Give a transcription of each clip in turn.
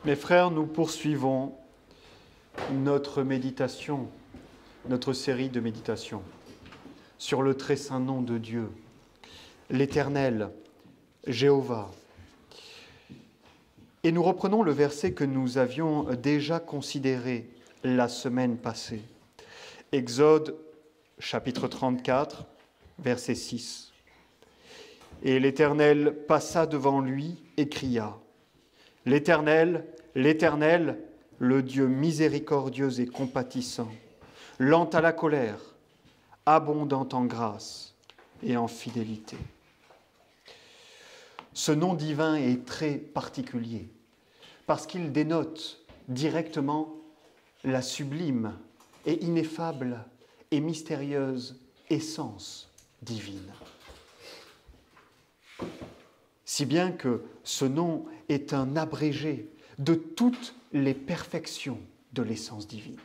Mes frères, nous poursuivons notre méditation, notre série de méditations sur le très saint nom de Dieu, l'Éternel, Jéhovah. Et nous reprenons le verset que nous avions déjà considéré la semaine passée. Exode, chapitre 34, verset 6. Et l'Éternel passa devant lui et cria : L'Éternel, l'Éternel, le Dieu miséricordieux et compatissant, lent à la colère, abondant en grâce et en fidélité. Ce nom divin est très particulier parce qu'il dénote directement la sublime et ineffable et mystérieuse essence divine. Si bien que ce nom est un abrégé de toutes les perfections de l'essence divine.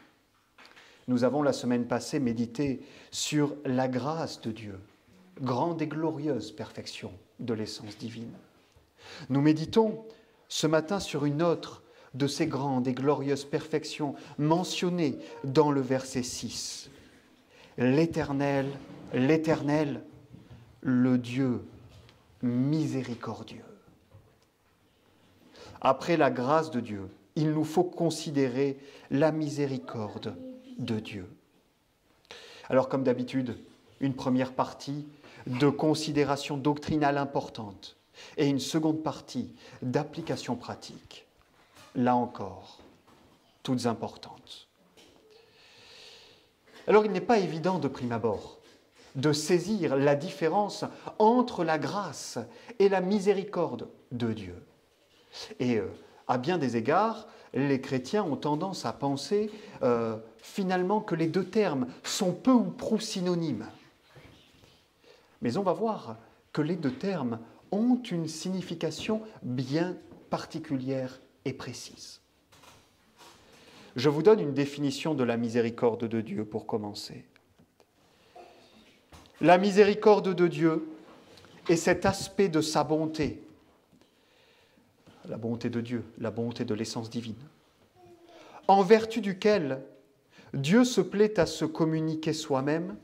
Nous avons la semaine passée médité sur la grâce de Dieu, grande et glorieuse perfection de l'essence divine. Nous méditons ce matin sur une autre de ces grandes et glorieuses perfections mentionnées dans le verset 6. L'Éternel, l'Éternel, le Dieu miséricordieux. Après la grâce de Dieu, il nous faut considérer la miséricorde de Dieu. Alors, comme d'habitude, une première partie de considération doctrinale importante et une seconde partie d'application pratique, là encore, toutes importantes. Alors, il n'est pas évident de prime abord de saisir la différence entre la grâce et la miséricorde de Dieu. Et à bien des égards, les chrétiens ont tendance à penser finalement que les deux termes sont peu ou prou synonymes. Mais on va voir que les deux termes ont une signification bien particulière et précise. Je vous donne une définition de la miséricorde de Dieu pour commencer. La miséricorde de Dieu est cet aspect de sa bonté, la bonté de Dieu, la bonté de l'essence divine, en vertu duquel Dieu se plaît à se communiquer soi-même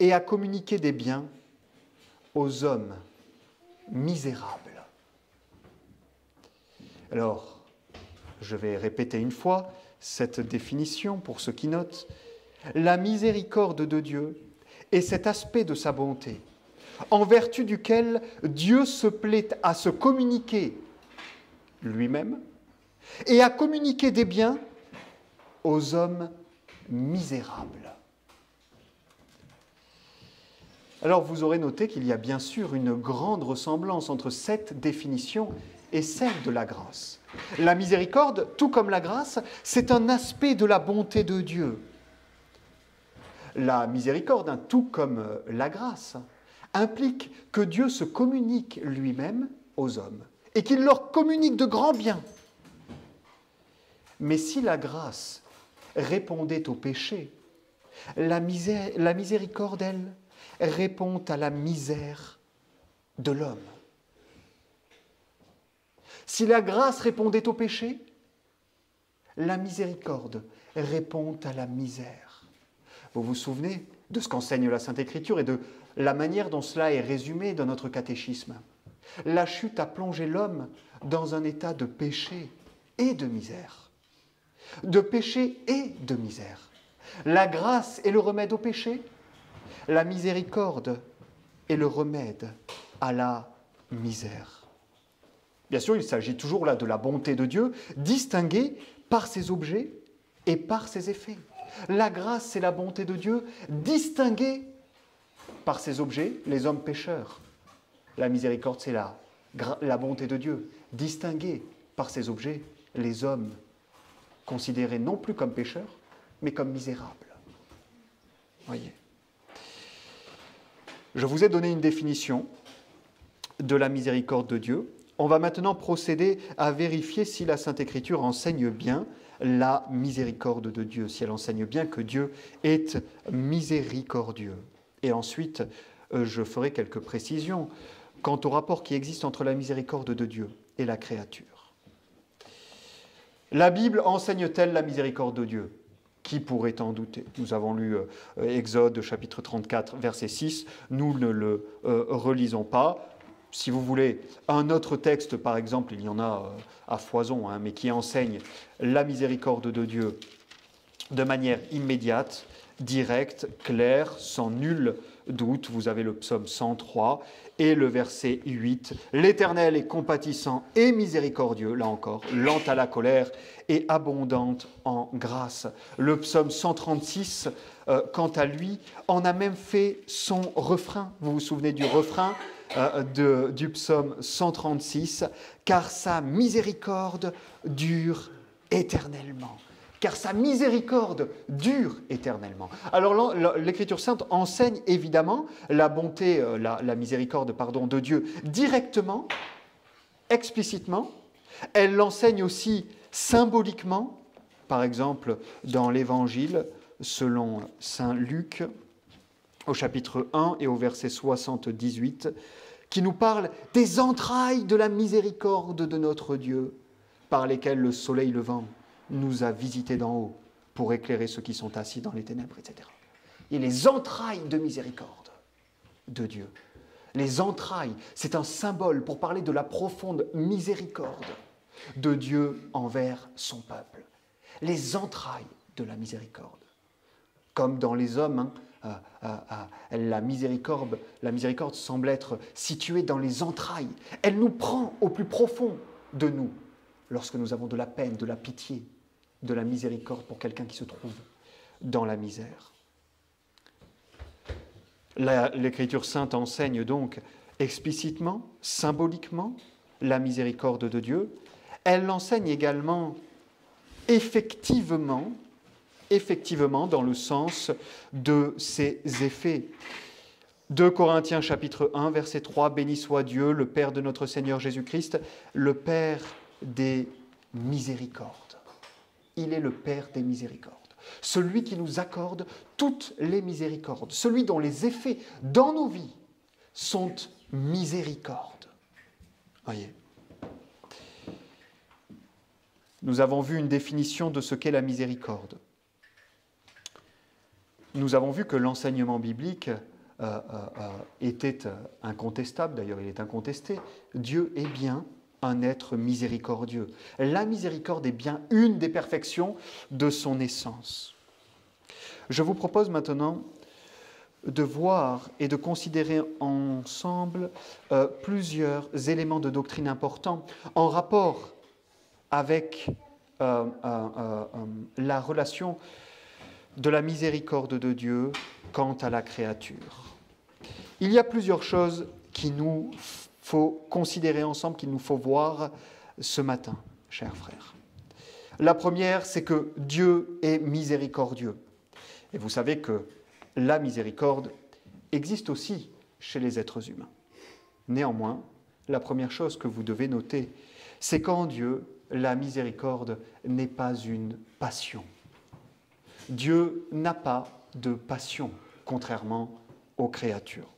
et à communiquer des biens aux hommes misérables. Alors, je vais répéter une fois cette définition pour ceux qui notent. La miséricorde de Dieu est cet aspect de sa bonté, en vertu duquel Dieu se plaît à se communiquer lui-même et à communiquer des biens aux hommes misérables. Alors vous aurez noté qu'il y a bien sûr une grande ressemblance entre cette définition et celle de la grâce. La miséricorde, tout comme la grâce, c'est un aspect de la bonté de Dieu. La miséricorde, tout comme la grâce, implique que Dieu se communique lui-même aux hommes et qu'il leur communique de grands biens. Mais si la grâce répondait au péché, la miséricorde, elle, répond à la misère de l'homme. Si la grâce répondait au péché, la miséricorde répond à la misère. Vous vous souvenez de ce qu'enseigne la Sainte Écriture et de la manière dont cela est résumé dans notre catéchisme. La chute a plongé l'homme dans un état de péché et de misère. De péché et de misère. La grâce est le remède au péché. La miséricorde est le remède à la misère. Bien sûr, il s'agit toujours là de la bonté de Dieu, distinguée par ses objets et par ses effets. La grâce, c'est la bonté de Dieu, distinguée par ses objets, les hommes pécheurs. La miséricorde, c'est la bonté de Dieu, distinguée par ses objets, les hommes considérés non plus comme pécheurs, mais comme misérables. Voyez. Je vous ai donné une définition de la miséricorde de Dieu. On va maintenant procéder à vérifier si la Sainte Écriture enseigne bien la miséricorde de Dieu, si elle enseigne bien que Dieu est miséricordieux. Et ensuite, je ferai quelques précisions quant au rapport qui existe entre la miséricorde de Dieu et la créature. La Bible enseigne-t-elle la miséricorde de Dieu? Qui pourrait en douter? Nous avons lu Exode chapitre 34, verset 6. Nous ne le relisons pas. Si vous voulez, un autre texte, par exemple, il y en a à foison, mais qui enseigne la miséricorde de Dieu de manière immédiate, directe, claire, sans nul doute. Vous avez le psaume 103 et le verset 8. L'Éternel est compatissant et miséricordieux, là encore, lent à la colère et abondante en grâce. Le psaume 136, quant à lui, en a même fait son refrain. Vous vous souvenez du refrain du psaume 136, « Car sa miséricorde dure éternellement ». Car sa miséricorde dure éternellement. Alors l'Écriture sainte enseigne évidemment la bonté, la miséricorde de Dieu directement, explicitement. Elle l'enseigne aussi symboliquement, par exemple dans l'Évangile selon saint Luc, au chapitre 1 et au verset 78, qui nous parle des entrailles de la miséricorde de notre Dieu, par lesquelles le soleil levant nous a visités d'en haut pour éclairer ceux qui sont assis dans les ténèbres, etc. Et les entrailles de miséricorde de Dieu. Les entrailles, c'est un symbole pour parler de la profonde miséricorde de Dieu envers son peuple. Les entrailles de la miséricorde. Comme dans les hommes, la miséricorde semble être située dans les entrailles. Elle nous prend au plus profond de nous lorsque nous avons de la peine, de la pitié, de la miséricorde pour quelqu'un qui se trouve dans la misère. L'Écriture sainte enseigne donc explicitement, symboliquement, la miséricorde de Dieu. Elle l'enseigne également effectivement dans le sens de ses effets. 2 Corinthiens chapitre 1, verset 3, « Béni soit Dieu, le Père de notre Seigneur Jésus-Christ, le Père des miséricordes. » Il est le Père des miséricordes. Celui qui nous accorde toutes les miséricordes. Celui dont les effets dans nos vies sont miséricordes. Voyez. Nous avons vu une définition de ce qu'est la miséricorde. Nous avons vu que l'enseignement biblique était incontestable, d'ailleurs il est incontesté. Dieu est bien un être miséricordieux. La miséricorde est bien une des perfections de son essence. Je vous propose maintenant de voir et de considérer ensemble plusieurs éléments de doctrine importants en rapport avec la relation de la miséricorde de Dieu quant à la créature. Il y a plusieurs choses qu'il nous faut considérer ensemble, qu'il nous faut voir ce matin, chers frères. La première, c'est que Dieu est miséricordieux. Et vous savez que la miséricorde existe aussi chez les êtres humains. Néanmoins, la première chose que vous devez noter, c'est qu'en Dieu, la miséricorde n'est pas une passion. Dieu n'a pas de passion, contrairement aux créatures.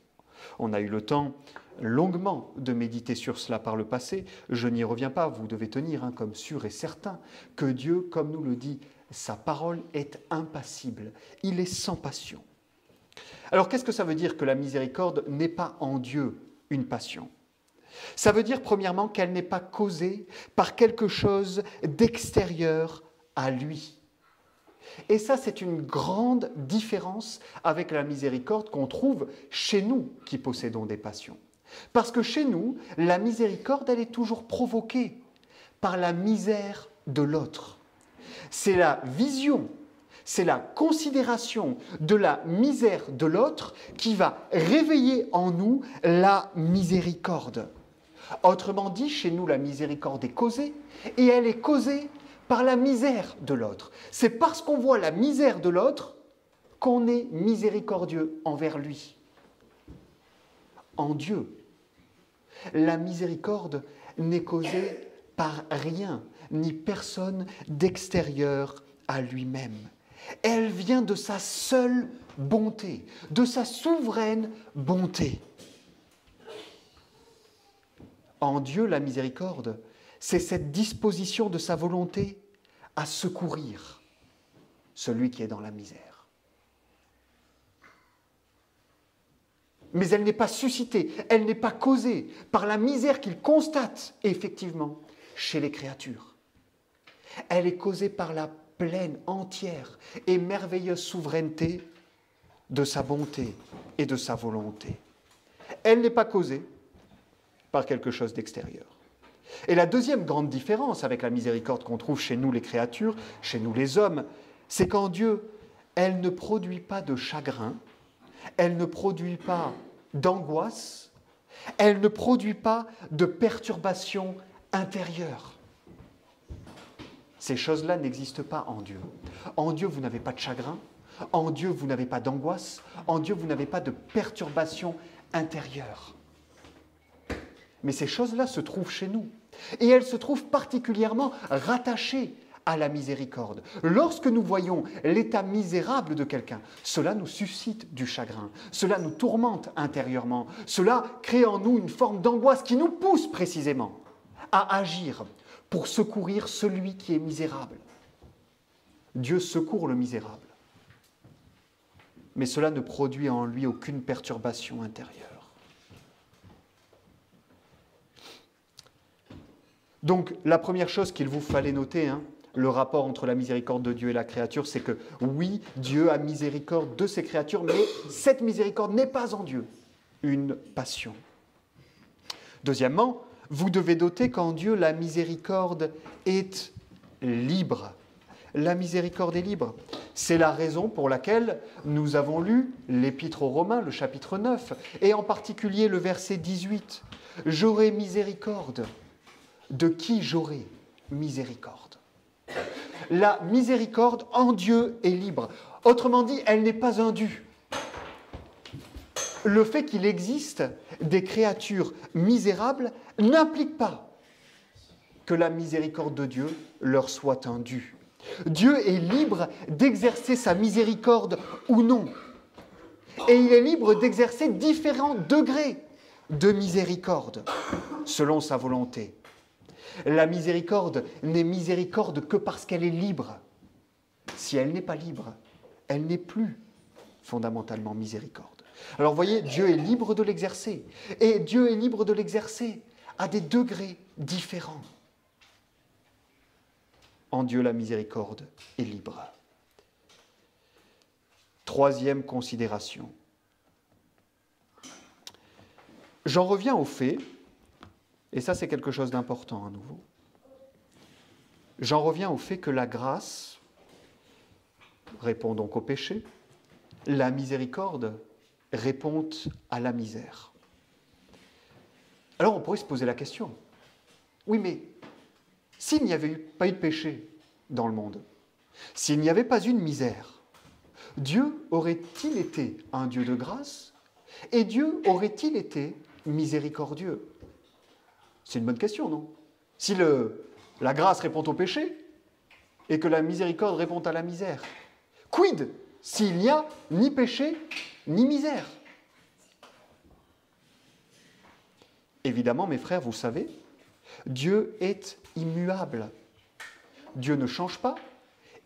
On a eu le temps longuement de méditer sur cela par le passé. Je n'y reviens pas, vous devez tenir comme sûr et certain que Dieu, comme nous le dit sa parole, est impassible. Il est sans passion. Alors qu'est-ce que ça veut dire que la miséricorde n'est pas en Dieu une passion? Ça veut dire premièrement qu'elle n'est pas causée par quelque chose d'extérieur à lui. Et ça, c'est une grande différence avec la miséricorde qu'on trouve chez nous qui possédons des passions. Parce que chez nous, la miséricorde, elle est toujours provoquée par la misère de l'autre. C'est la vision, c'est la considération de la misère de l'autre qui va réveiller en nous la miséricorde. Autrement dit, chez nous, la miséricorde est causée, et elle est causée par la misère de l'autre. C'est parce qu'on voit la misère de l'autre qu'on est miséricordieux envers lui. En Dieu, la miséricorde n'est causée par rien, ni personne d'extérieur à lui-même. Elle vient de sa seule bonté, de sa souveraine bonté. En Dieu, la miséricorde, c'est cette disposition de sa volonté à secourir celui qui est dans la misère. Mais elle n'est pas suscitée, elle n'est pas causée par la misère qu'il constate, effectivement, chez les créatures. Elle est causée par la pleine, entière et merveilleuse souveraineté de sa bonté et de sa volonté. Elle n'est pas causée par quelque chose d'extérieur. Et la deuxième grande différence avec la miséricorde qu'on trouve chez nous les créatures, chez nous les hommes, c'est qu'en Dieu, elle ne produit pas de chagrin, elle ne produit pas d'angoisse, elle ne produit pas de perturbation intérieure. Ces choses-là n'existent pas en Dieu. En Dieu, vous n'avez pas de chagrin, en Dieu, vous n'avez pas d'angoisse, en Dieu, vous n'avez pas de perturbation intérieure. Mais ces choses-là se trouvent chez nous. Et elles se trouvent particulièrement rattachées à la miséricorde. Lorsque nous voyons l'état misérable de quelqu'un, cela nous suscite du chagrin, cela nous tourmente intérieurement, cela crée en nous une forme d'angoisse qui nous pousse précisément à agir pour secourir celui qui est misérable. Dieu secourt le misérable, mais cela ne produit en lui aucune perturbation intérieure. Donc, la première chose qu'il vous fallait noter, le rapport entre la miséricorde de Dieu et la créature, c'est que oui, Dieu a miséricorde de ses créatures, mais cette miséricorde n'est pas en Dieu une passion. Deuxièmement, vous devez noter qu'en Dieu, la miséricorde est libre. La miséricorde est libre. C'est la raison pour laquelle nous avons lu l'Épître aux Romains, le chapitre 9, et en particulier le verset 18. « J'aurai miséricorde. De qui j'aurai miséricorde ?» La miséricorde en Dieu est libre. Autrement dit, elle n'est pas un dû. Le fait qu'il existe des créatures misérables n'implique pas que la miséricorde de Dieu leur soit un dû. Dieu est libre d'exercer sa miséricorde ou non. Et il est libre d'exercer différents degrés de miséricorde selon sa volonté. La miséricorde n'est miséricorde que parce qu'elle est libre. Si elle n'est pas libre, elle n'est plus fondamentalement miséricorde. Alors vous voyez, Dieu est libre de l'exercer. Et Dieu est libre de l'exercer à des degrés différents. En Dieu, la miséricorde est libre. Troisième considération. J'en reviens au fait, et ça c'est quelque chose d'important à nouveau, j'en reviens au fait que la grâce répond donc au péché, la miséricorde répond à la misère. Alors on pourrait se poser la question, oui mais s'il n'y avait pas eu de péché dans le monde, s'il n'y avait pas eu de misère, Dieu aurait-il été un Dieu de grâce et Dieu aurait-il été miséricordieux? C'est une bonne question, non? Si la grâce répond au péché et que la miséricorde répond à la misère, quid s'il n'y a ni péché ni misère? Évidemment, mes frères, vous savez, Dieu est immuable. Dieu ne change pas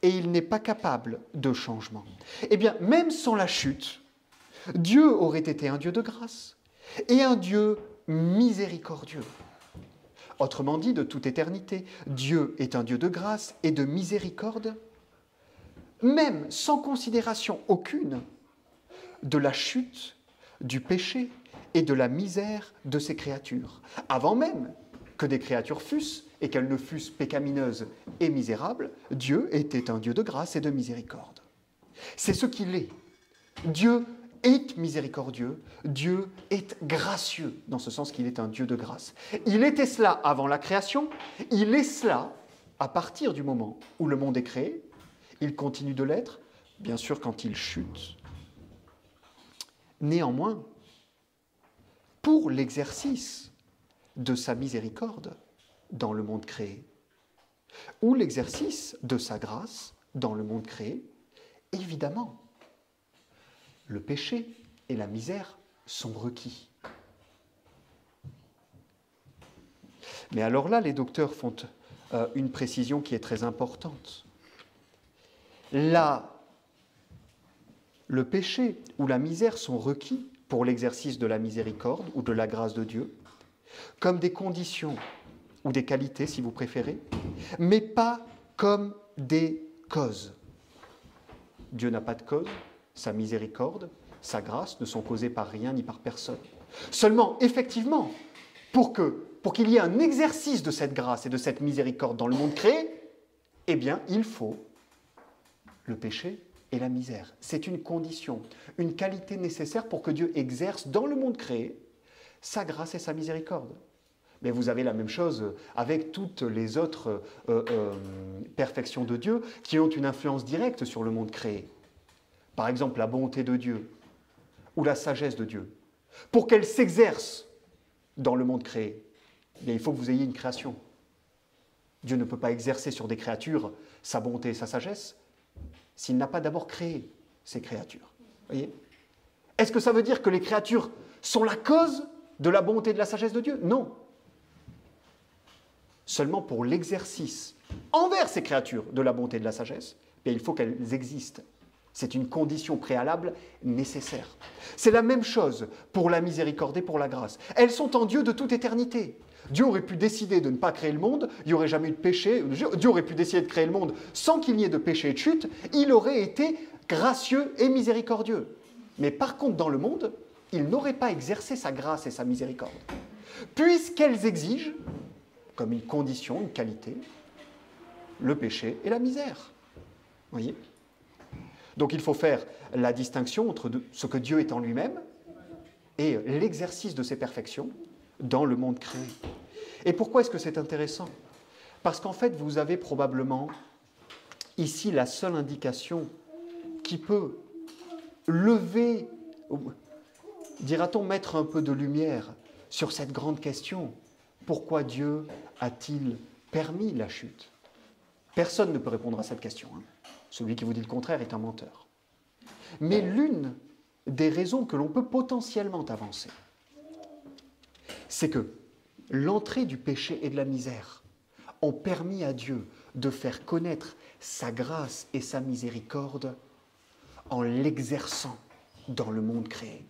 et il n'est pas capable de changement. Eh bien, même sans la chute, Dieu aurait été un Dieu de grâce et un Dieu miséricordieux. Autrement dit, de toute éternité, Dieu est un Dieu de grâce et de miséricorde, même sans considération aucune de la chute, du péché et de la misère de ses créatures, avant même que des créatures fussent et qu'elles ne fussent pécamineuses et misérables, Dieu était un Dieu de grâce et de miséricorde. C'est ce qu'il est. Dieu est miséricordieux, Dieu est gracieux, dans ce sens qu'il est un Dieu de grâce. Il était cela avant la création, il est cela à partir du moment où le monde est créé, il continue de l'être, bien sûr quand il chute. Néanmoins, pour l'exercice de sa miséricorde dans le monde créé, ou l'exercice de sa grâce dans le monde créé, évidemment, le péché et la misère sont requis. Mais alors là, les docteurs font une précision qui est très importante. Là, le péché ou la misère sont requis pour l'exercice de la miséricorde ou de la grâce de Dieu, comme des conditions ou des qualités, si vous préférez, mais pas comme des causes. Dieu n'a pas de cause, sa miséricorde, sa grâce ne sont causées par rien ni par personne. Seulement, effectivement, pour qu'il y ait un exercice de cette grâce et de cette miséricorde dans le monde créé, eh bien, il faut le péché et la misère. C'est une condition, une qualité nécessaire pour que Dieu exerce dans le monde créé sa grâce et sa miséricorde. Mais vous avez la même chose avec toutes les autres perfections de Dieu qui ont une influence directe sur le monde créé. Par exemple, la bonté de Dieu ou la sagesse de Dieu. Pour qu'elle s'exerce dans le monde créé, bien, il faut que vous ayez une création. Dieu ne peut pas exercer sur des créatures sa bonté et sa sagesse s'il n'a pas d'abord créé ces créatures. Voyez ? Est-ce que ça veut dire que les créatures sont la cause de la bonté et de la sagesse de Dieu ? Non. Seulement pour l'exercice envers ces créatures de la bonté et de la sagesse, bien, il faut qu'elles existent. C'est une condition préalable nécessaire. C'est la même chose pour la miséricorde et pour la grâce. Elles sont en Dieu de toute éternité. Dieu aurait pu décider de ne pas créer le monde, il n'y aurait jamais eu de péché. Dieu aurait pu décider de créer le monde sans qu'il n'y ait de péché et de chute, il aurait été gracieux et miséricordieux. Mais par contre, dans le monde, il n'aurait pas exercé sa grâce et sa miséricorde. Puisqu'elles exigent, comme une condition, une qualité, le péché et la misère. Voyez ? Donc il faut faire la distinction entre ce que Dieu est en lui-même et l'exercice de ses perfections dans le monde créé. Et pourquoi est-ce que c'est intéressant ? Parce qu'en fait, vous avez probablement ici la seule indication qui peut lever, dira-t-on, mettre un peu de lumière sur cette grande question. Pourquoi Dieu a-t-il permis la chute ? Personne ne peut répondre à cette question. Celui qui vous dit le contraire est un menteur. Mais l'une des raisons que l'on peut potentiellement avancer, c'est que l'entrée du péché et de la misère ont permis à Dieu de faire connaître sa grâce et sa miséricorde en l'exerçant dans le monde créé.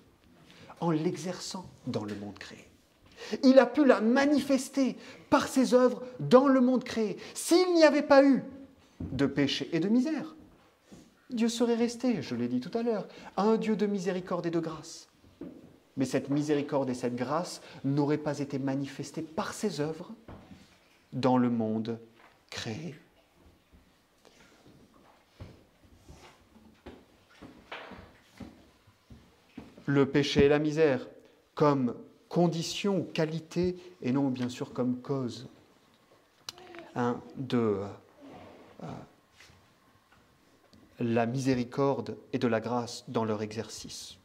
En l'exerçant dans le monde créé. Il a pu la manifester par ses œuvres dans le monde créé. S'il n'y avait pas eu de péché et de misère, Dieu serait resté, je l'ai dit tout à l'heure, un Dieu de miséricorde et de grâce. Mais cette miséricorde et cette grâce n'auraient pas été manifestées par ses œuvres dans le monde créé. Le péché et la misère comme condition, qualité, et non bien sûr comme cause de la miséricorde et de la grâce dans leur exercice.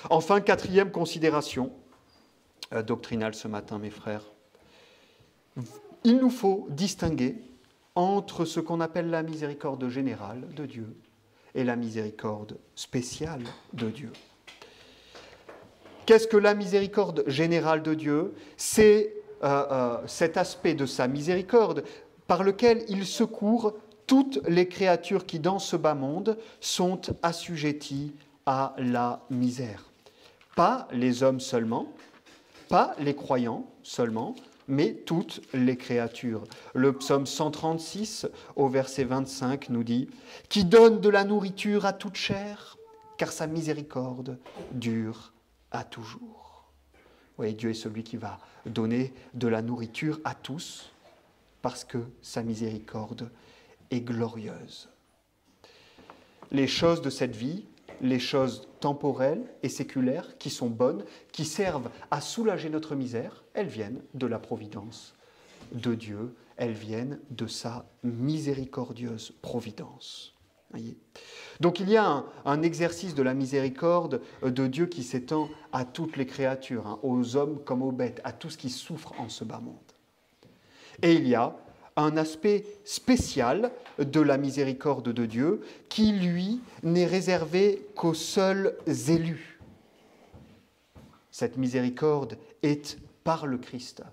Enfin, quatrième considération doctrinale ce matin, mes frères. Il nous faut distinguer entre ce qu'on appelle la miséricorde générale de Dieu et la miséricorde spéciale de Dieu. Qu'est-ce que la miséricorde générale de Dieu ? C'est cet aspect de sa miséricorde par lequel il secourt toutes les créatures qui, dans ce bas monde, sont assujetties à la misère. Pas les hommes seulement, pas les croyants seulement, mais toutes les créatures. Le psaume 136, au verset 25, nous dit « Qui donne de la nourriture à toute chair, car sa miséricorde dure à toujours. » Vous voyez, Dieu est celui qui va donner de la nourriture à tous, parce que sa miséricorde est glorieuse. Les choses de cette vie, les choses temporelles et séculaires qui sont bonnes, qui servent à soulager notre misère, elles viennent de la providence de Dieu, elles viennent de sa miséricordieuse providence. Voyez ? Donc il y a un exercice de la miséricorde de Dieu qui s'étend à toutes les créatures, aux hommes comme aux bêtes, à tout ce qui souffre en ce bas monde. Et il y a un aspect spécial de la miséricorde de Dieu qui, lui, n'est réservé qu'aux seuls élus. Cette miséricorde est par le Christ.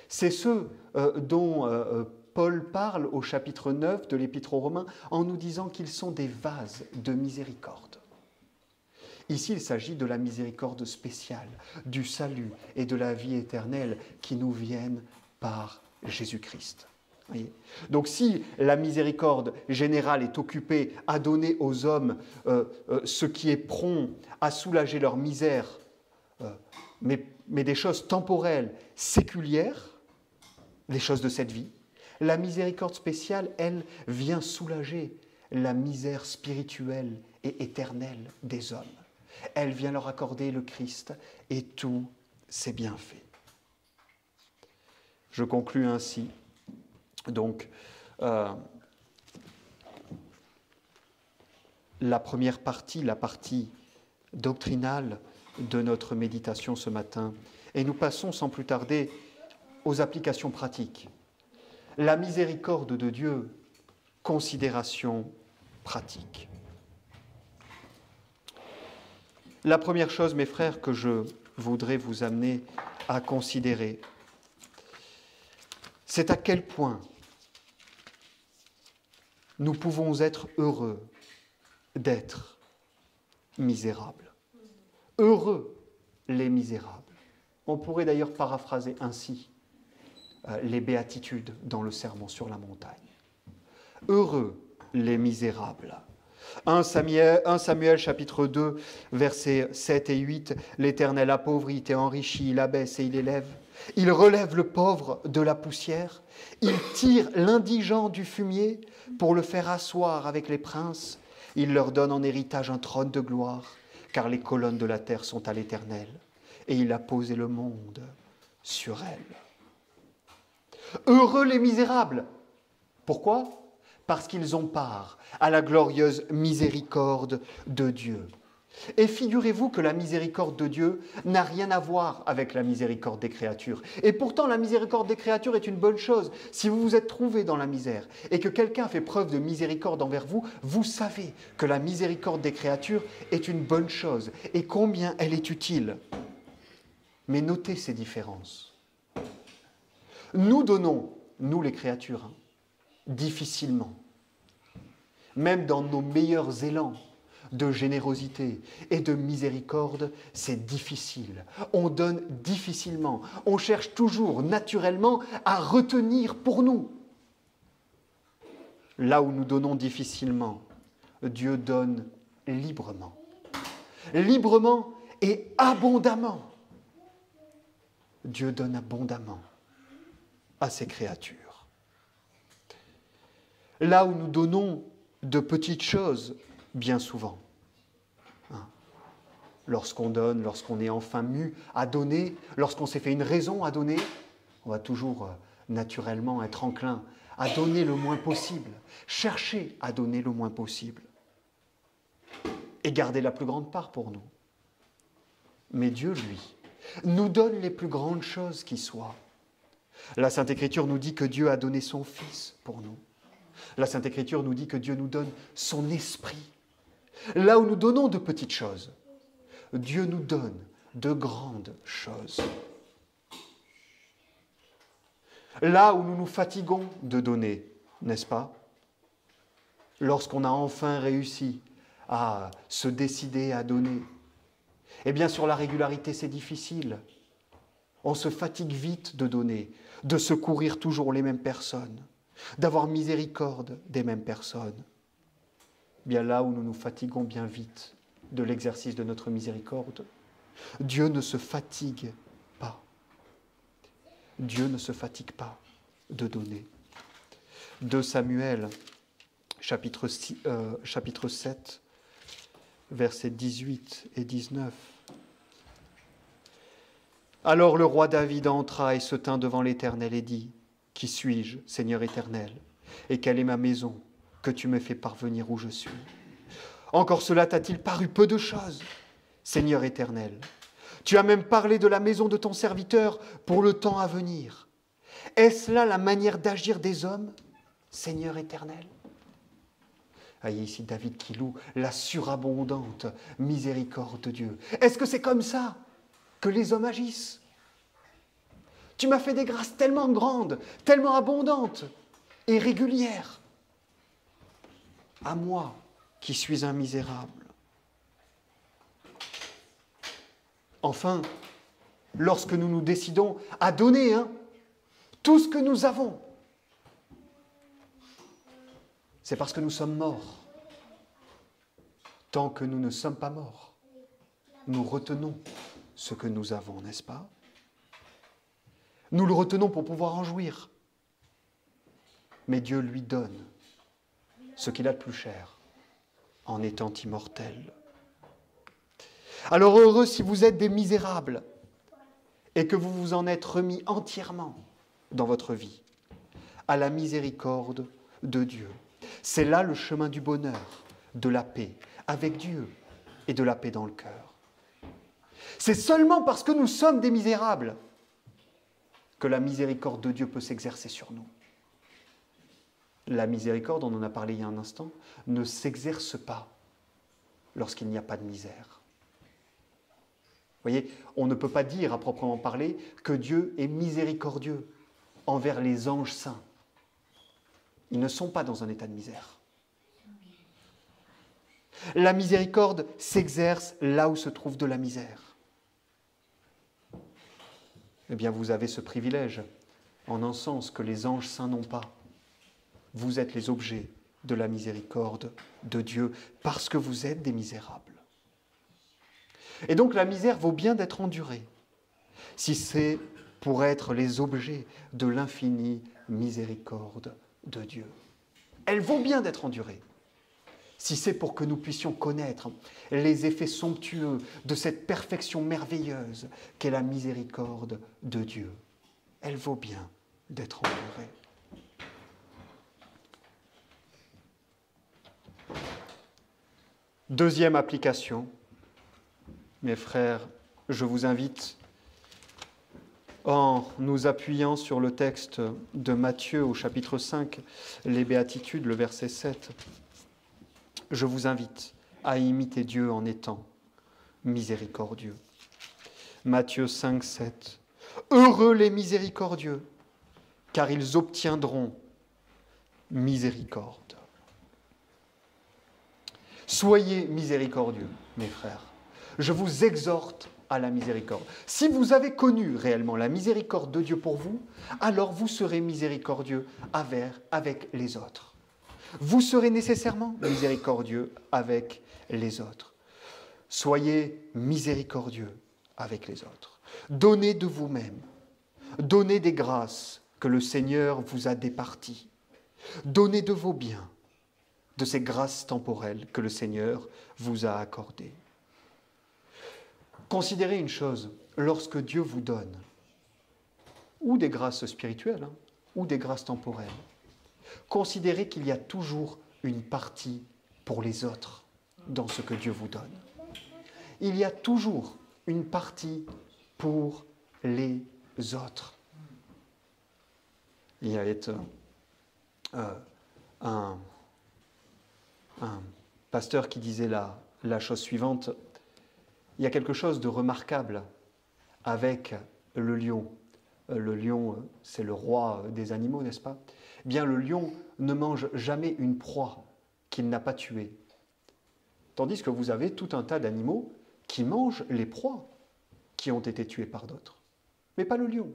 C'est ceux dont Paul parle au chapitre 9 de l'Épître aux Romains en nous disant qu'ils sont des vases de miséricorde. Ici, il s'agit de la miséricorde spéciale, du salut et de la vie éternelle qui nous viennent par Jésus-Christ. Voyez ? Donc si la miséricorde générale est occupée à donner aux hommes ce qui est prompt à soulager leur misère, mais des choses temporelles, séculières, des choses de cette vie, la miséricorde spéciale, elle, vient soulager la misère spirituelle et éternelle des hommes. Elle vient leur accorder le Christ et tous ses bienfaits. Je conclus ainsi. Donc, la première partie, la partie doctrinale de notre méditation ce matin. Et nous passons sans plus tarder aux applications pratiques. La miséricorde de Dieu, considération pratique. La première chose, mes frères, que je voudrais vous amener à considérer, c'est à quel point nous pouvons être heureux d'être misérables. Heureux les misérables. On pourrait d'ailleurs paraphraser ainsi les béatitudes dans le Sermon sur la montagne. Heureux les misérables. 1 Samuel chapitre 2, versets 7 et 8, « L'Éternel appauvrit et enrichit, il abaisse et il élève. Il relève le pauvre de la poussière. Il tire l'indigent du fumier pour le faire asseoir avec les princes. Il leur donne en héritage un trône de gloire, car les colonnes de la terre sont à l'Éternel, et il a posé le monde sur elles. » Heureux les misérables. Pourquoi ? Parce qu'ils ont part à la glorieuse miséricorde de Dieu. Et figurez-vous que la miséricorde de Dieu n'a rien à voir avec la miséricorde des créatures. Et pourtant, la miséricorde des créatures est une bonne chose. Si vous vous êtes trouvé dans la misère et que quelqu'un fait preuve de miséricorde envers vous, vous savez que la miséricorde des créatures est une bonne chose et combien elle est utile. Mais notez ces différences. Nous donnons, nous les créatures, difficilement, même dans nos meilleurs élans de générosité et de miséricorde, c'est difficile. On donne difficilement. On cherche toujours, naturellement, à retenir pour nous. Là où nous donnons difficilement, Dieu donne librement. Librement et abondamment. Dieu donne abondamment à ses créatures. Là où nous donnons de petites choses, bien souvent, lorsqu'on donne, lorsqu'on est enfin mu à donner, lorsqu'on s'est fait une raison à donner, on va toujours naturellement être enclin à donner le moins possible, chercher à donner le moins possible et garder la plus grande part pour nous. Mais Dieu, lui, nous donne les plus grandes choses qui soient. La Sainte Écriture nous dit que Dieu a donné son Fils pour nous. La Sainte Écriture nous dit que Dieu nous donne son Esprit. Là où nous donnons de petites choses, Dieu nous donne de grandes choses. Là où nous nous fatiguons de donner, n'est-ce pas ? Lorsqu'on a enfin réussi à se décider à donner, eh bien sur la régularité c'est difficile. On se fatigue vite de donner, de secourir toujours les mêmes personnes, d'avoir miséricorde des mêmes personnes. Bien là où nous nous fatiguons bien vite de l'exercice de notre miséricorde, Dieu ne se fatigue pas. Dieu ne se fatigue pas de donner. 2 Samuel, chapitre 7, versets 18 et 19. Alors le roi David entra et se tint devant l'Éternel et dit, « Qui suis-je, Seigneur éternel, et quelle est ma maison que tu me fais parvenir où je suis ? Encore cela t'a-t-il paru peu de choses, Seigneur éternel ? Tu as même parlé de la maison de ton serviteur pour le temps à venir. Est-ce là la manière d'agir des hommes, Seigneur éternel ?» Voyez ici David qui loue la surabondante miséricorde de Dieu. Est-ce que c'est comme ça que les hommes agissent ? Tu m'as fait des grâces tellement grandes, tellement abondantes et régulières. À moi, qui suis un misérable. Enfin, lorsque nous nous décidons à donner tout ce que nous avons, c'est parce que nous sommes morts. Tant que nous ne sommes pas morts, nous retenons ce que nous avons, n'est-ce pas? Nous le retenons pour pouvoir en jouir. Mais Dieu lui donne ce qu'il a de plus cher en étant immortel. Alors heureux si vous êtes des misérables et que vous vous en êtes remis entièrement dans votre vie à la miséricorde de Dieu. C'est là le chemin du bonheur, de la paix avec Dieu et de la paix dans le cœur. C'est seulement parce que nous sommes des misérables que la miséricorde de Dieu peut s'exercer sur nous. La miséricorde, on en a parlé il y a un instant, ne s'exerce pas lorsqu'il n'y a pas de misère. Vous voyez, on ne peut pas dire à proprement parler que Dieu est miséricordieux envers les anges saints. Ils ne sont pas dans un état de misère. La miséricorde s'exerce là où se trouve de la misère. Eh bien, vous avez ce privilège, en un sens que les anges saints n'ont pas. Vous êtes les objets de la miséricorde de Dieu parce que vous êtes des misérables. Et donc la misère vaut bien d'être endurée, si c'est pour être les objets de l'infinie miséricorde de Dieu. Elle vaut bien d'être endurée, si c'est pour que nous puissions connaître les effets somptueux de cette perfection merveilleuse qu'est la miséricorde de Dieu. Elle vaut bien d'être endurée. Deuxième application, mes frères, je vous invite, en nous appuyant sur le texte de Matthieu au chapitre 5, les Béatitudes, le verset 7, je vous invite à imiter Dieu en étant miséricordieux. Matthieu 5, 7. Heureux les miséricordieux, car ils obtiendront miséricorde. Soyez miséricordieux, mes frères. Je vous exhorte à la miséricorde. Si vous avez connu réellement la miséricorde de Dieu pour vous, alors vous serez miséricordieux avec les autres. Vous serez nécessairement miséricordieux avec les autres. Soyez miséricordieux avec les autres. Donnez de vous-même. Donnez des grâces que le Seigneur vous a départies. Donnez de vos biens, de ces grâces temporelles que le Seigneur vous a accordées. Considérez une chose, lorsque Dieu vous donne, ou des grâces spirituelles, ou des grâces temporelles, considérez qu'il y a toujours une partie pour les autres dans ce que Dieu vous donne. Il y a toujours une partie pour les autres. Il y avait un pasteur qui disait la chose suivante. Il y a quelque chose de remarquable avec le lion. Le lion, c'est le roi des animaux, n'est-ce pas? Eh bien, le lion ne mange jamais une proie qu'il n'a pas tuée. Tandis que vous avez tout un tas d'animaux qui mangent les proies qui ont été tuées par d'autres. Mais pas le lion.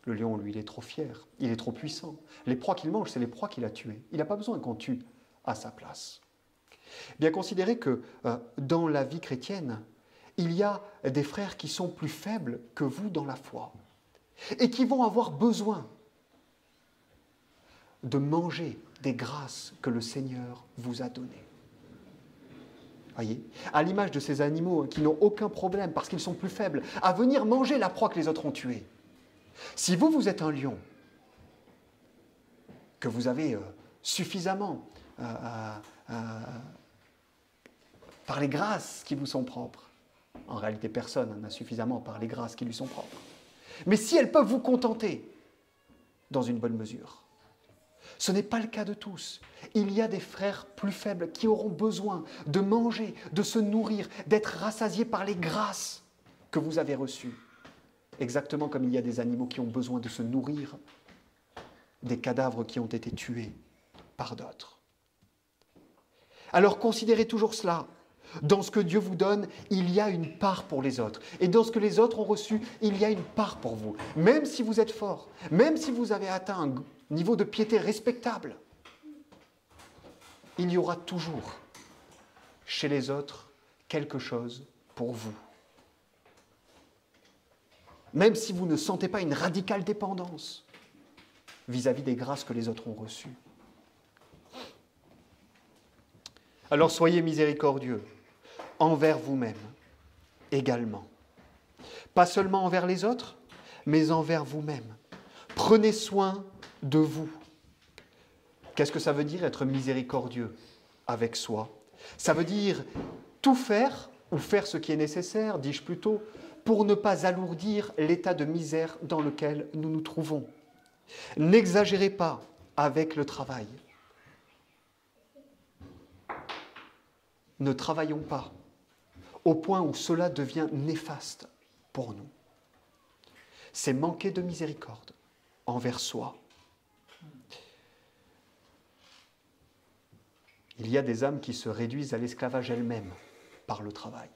Le lion, lui, il est trop fier, il est trop puissant. Les proies qu'il mange, c'est les proies qu'il a tuées. Il n'a pas besoin qu'on tue à sa place. Bien, considérez que dans la vie chrétienne, il y a des frères qui sont plus faibles que vous dans la foi et qui vont avoir besoin de manger des grâces que le Seigneur vous a données. Voyez, à l'image de ces animaux qui n'ont aucun problème parce qu'ils sont plus faibles à venir manger la proie que les autres ont tuée. Si vous êtes un lion, que vous avez suffisamment par les grâces qui vous sont propres, en réalité, personne n'a suffisamment par les grâces qui lui sont propres. Mais si elles peuvent vous contenter, dans une bonne mesure, ce n'est pas le cas de tous. Il y a des frères plus faibles qui auront besoin de manger, de se nourrir, d'être rassasiés par les grâces que vous avez reçues. exactement comme il y a des animaux qui ont besoin de se nourrir des cadavres qui ont été tués par d'autres. Alors considérez toujours cela. Dans ce que Dieu vous donne, il y a une part pour les autres. Et dans ce que les autres ont reçu, il y a une part pour vous. Même si vous êtes fort, même si vous avez atteint un niveau de piété respectable, il y aura toujours chez les autres quelque chose pour vous. Même si vous ne sentez pas une radicale dépendance vis-à-vis des grâces que les autres ont reçues. Alors soyez miséricordieux envers vous-même également. Pas seulement envers les autres, mais envers vous-même. Prenez soin de vous. Qu'est-ce que ça veut dire être miséricordieux avec soi? Ça veut dire tout faire, ou faire ce qui est nécessaire, dis-je plutôt, pour ne pas alourdir l'état de misère dans lequel nous nous trouvons. N'exagérez pas avec le travail. Ne travaillons pas au point où cela devient néfaste pour nous. C'est manquer de miséricorde envers soi. Il y a des âmes qui se réduisent à l'esclavage elles-mêmes par le travail.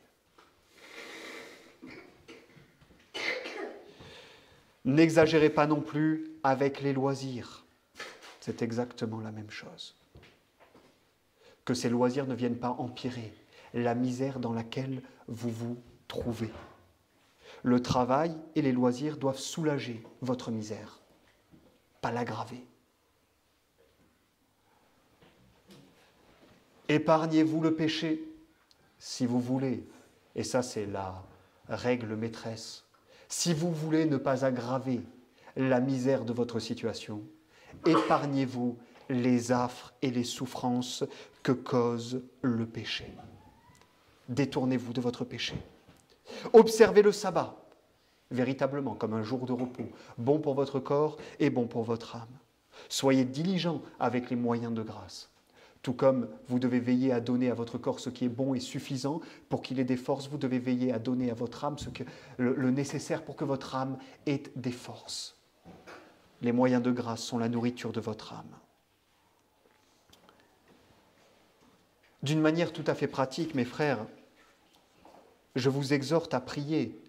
N'exagérez pas non plus avec les loisirs. C'est exactement la même chose. Que ces loisirs ne viennent pas empirer la misère dans laquelle vous vous trouvez. Le travail et les loisirs doivent soulager votre misère, pas l'aggraver. Épargnez-vous le péché, si vous voulez, et ça c'est la règle maîtresse, si vous voulez ne pas aggraver la misère de votre situation, épargnez-vous les affres et les souffrances que cause le péché. Détournez-vous de votre péché. Observez le sabbat, véritablement comme un jour de repos, bon pour votre corps et bon pour votre âme. Soyez diligents avec les moyens de grâce. Tout comme vous devez veiller à donner à votre corps ce qui est bon et suffisant pour qu'il ait des forces, vous devez veiller à donner à votre âme le nécessaire pour que votre âme ait des forces. Les moyens de grâce sont la nourriture de votre âme. D'une manière tout à fait pratique, mes frères, je vous exhorte à prier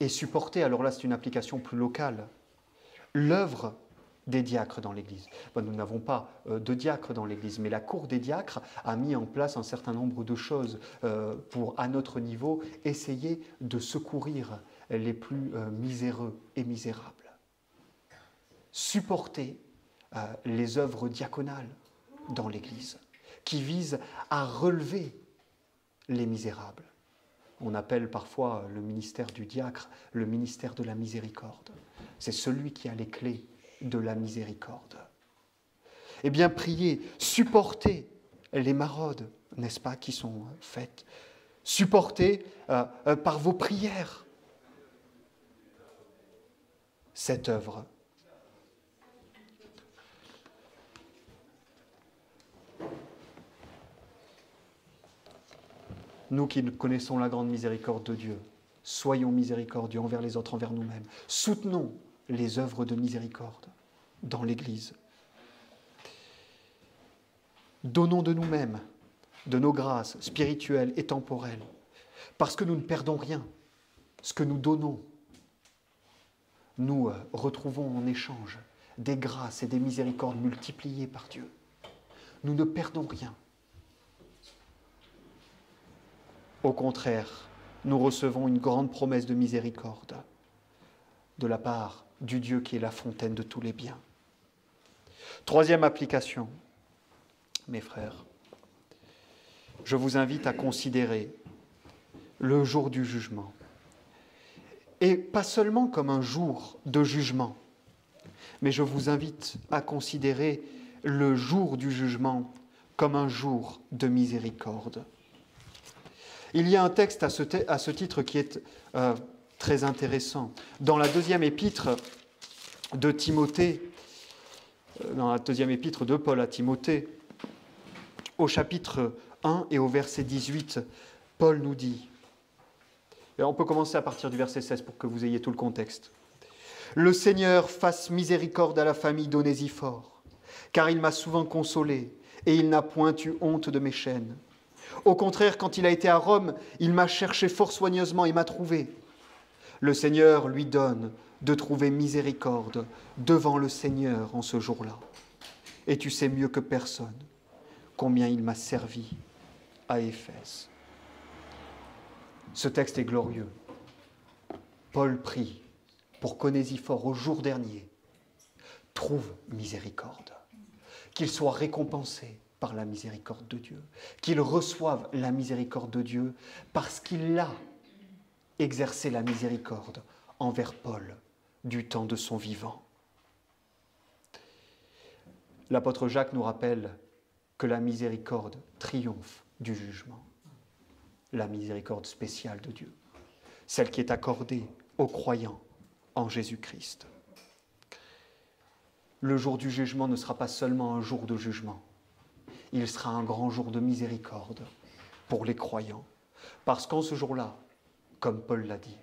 et supporter, alors là c'est une application plus locale, l'œuvre des diacres dans l'Église. Bon, nous n'avons pas de diacres dans l'Église, mais la cour des diacres a mis en place un certain nombre de choses pour, à notre niveau, essayer de secourir les plus miséreux et misérables. Supporter les œuvres diaconales dans l'Église, qui visent à relever les misérables. On appelle parfois le ministère du diacre le ministère de la miséricorde. C'est celui qui a les clés de la miséricorde. Eh bien, priez, supportez les maraudes, n'est-ce pas, qui sont faites. Supportez par vos prières cette œuvre. Nous qui connaissons la grande miséricorde de Dieu, soyons miséricordieux envers les autres, envers nous-mêmes. Soutenons les œuvres de miséricorde dans l'Église. Donnons de nous-mêmes, de nos grâces spirituelles et temporelles, parce que nous ne perdons rien. Ce que nous donnons, nous retrouvons en échange des grâces et des miséricordes multipliées par Dieu. Nous ne perdons rien. Au contraire, nous recevons une grande promesse de miséricorde de la part du Dieu qui est la fontaine de tous les biens. Troisième application, mes frères, je vous invite à considérer le jour du jugement. Et pas seulement comme un jour de jugement, mais je vous invite à considérer le jour du jugement comme un jour de miséricorde. Il y a un texte à ce titre qui est très intéressant. Dans la deuxième épître de Timothée, dans la deuxième épître de Paul à Timothée, au chapitre 1 et au verset 18, Paul nous dit Et on peut commencer à partir du verset 16 pour que vous ayez tout le contexte. « Le Seigneur fasse miséricorde à la famille d'Onésifore, car il m'a souvent consolé, et il n'a point eu honte de mes chaînes. Au contraire, quand il a été à Rome, il m'a cherché fort soigneusement et m'a trouvé. Le Seigneur lui donne de trouver miséricorde devant le Seigneur en ce jour-là. Et tu sais mieux que personne combien il m'a servi à Éphèse. » Ce texte est glorieux. Paul prie pour qu'Onésifore, au jour dernier, trouve miséricorde, qu'il soit récompensé par la miséricorde de Dieu, qu'il reçoive la miséricorde de Dieu parce qu'il a exercé la miséricorde envers Paul du temps de son vivant. L'apôtre Jacques nous rappelle que la miséricorde triomphe du jugement. La miséricorde spéciale de Dieu, celle qui est accordée aux croyants en Jésus-Christ. Le jour du jugement ne sera pas seulement un jour de jugement, il sera un grand jour de miséricorde pour les croyants. Parce qu'en ce jour-là, comme Paul l'a dit,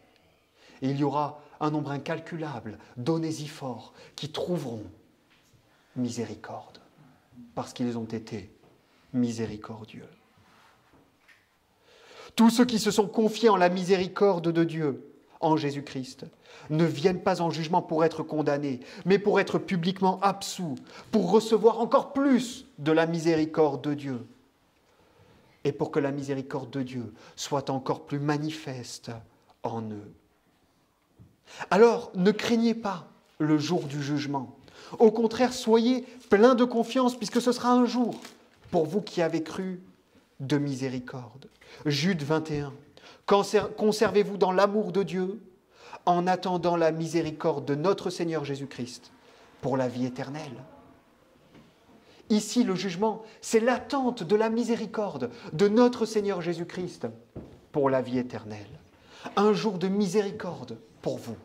il y aura un nombre incalculable d'Onésifores qui trouveront miséricorde, parce qu'ils ont été miséricordieux. Tous ceux qui se sont confiés en la miséricorde de Dieu, en Jésus-Christ, ne viennent pas en jugement pour être condamnés, mais pour être publiquement absous, pour recevoir encore plus de la miséricorde de Dieu, et pour que la miséricorde de Dieu soit encore plus manifeste en eux. Alors, ne craignez pas le jour du jugement. Au contraire, soyez pleins de confiance, puisque ce sera un jour, pour vous qui avez cru, de miséricorde. Jude 21. Conservez-vous dans l'amour de Dieu, en attendant la miséricorde de notre Seigneur Jésus-Christ pour la vie éternelle. Ici, le jugement, c'est l'attente de la miséricorde de notre Seigneur Jésus-Christ pour la vie éternelle. Un jour de miséricorde pour vous,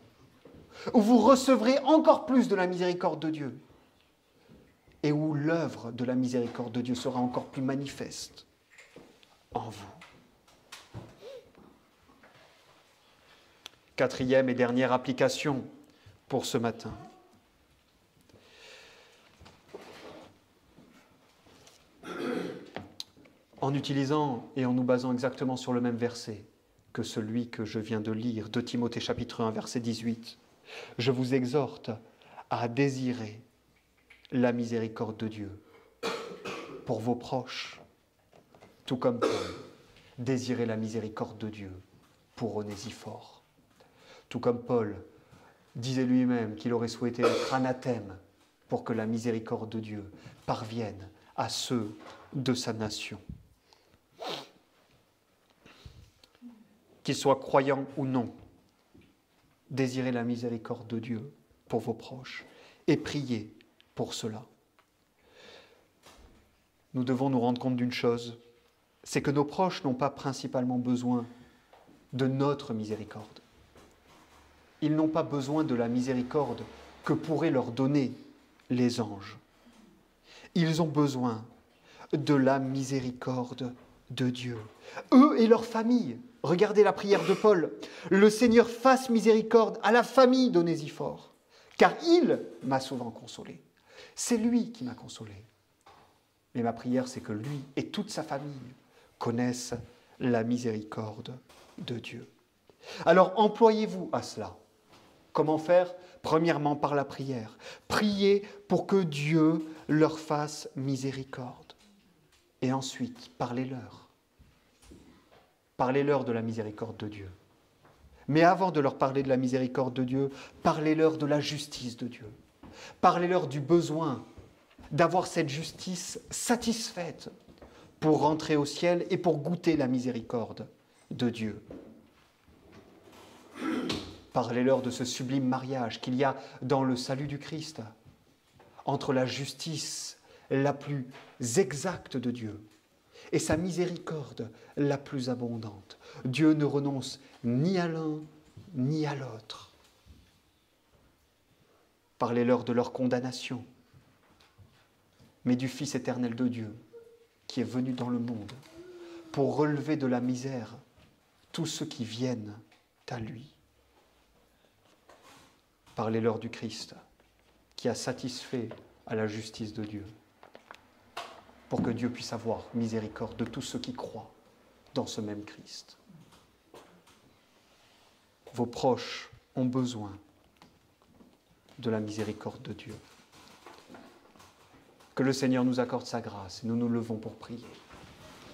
où vous recevrez encore plus de la miséricorde de Dieu et où l'œuvre de la miséricorde de Dieu sera encore plus manifeste en vous. Quatrième et dernière application pour ce matin. En utilisant et en nous basant exactement sur le même verset que celui que je viens de lire, de Timothée chapitre 1, verset 18, je vous exhorte à désirer la miséricorde de Dieu pour vos proches, tout comme Paul désirait la miséricorde de Dieu pour Onésifore. Tout comme Paul disait lui-même qu'il aurait souhaité être anathème pour que la miséricorde de Dieu parvienne à ceux de sa nation. Qu'ils soient croyants ou non, désirez la miséricorde de Dieu pour vos proches et priez pour cela. Nous devons nous rendre compte d'une chose, c'est que nos proches n'ont pas principalement besoin de notre miséricorde. Ils n'ont pas besoin de la miséricorde que pourraient leur donner les anges. Ils ont besoin de la miséricorde de Dieu. Eux et leurs familles. Regardez la prière de Paul. Le Seigneur fasse miséricorde à la famille d'Onésifore, car il m'a souvent consolé. C'est lui qui m'a consolé. Mais ma prière, c'est que lui et toute sa famille connaissent la miséricorde de Dieu. Alors employez-vous à cela. Comment faire ? Premièrement, par la prière. Priez pour que Dieu leur fasse miséricorde. Et ensuite, parlez-leur. Parlez-leur de la miséricorde de Dieu. Mais avant de leur parler de la miséricorde de Dieu, parlez-leur de la justice de Dieu. Parlez-leur du besoin d'avoir cette justice satisfaite pour rentrer au ciel et pour goûter la miséricorde de Dieu. Parlez-leur de ce sublime mariage qu'il y a dans le salut du Christ, entre la justice la plus exacte de Dieu et sa miséricorde la plus abondante. Dieu ne renonce ni à l'un ni à l'autre. Parlez-leur de leur condamnation, mais du Fils éternel de Dieu qui est venu dans le monde pour relever de la misère tous ceux qui viennent à lui. Parlez-leur du Christ, qui a satisfait à la justice de Dieu, pour que Dieu puisse avoir miséricorde de tous ceux qui croient dans ce même Christ. Vos proches ont besoin de la miséricorde de Dieu. Que le Seigneur nous accorde sa grâce et nous nous levons pour prier.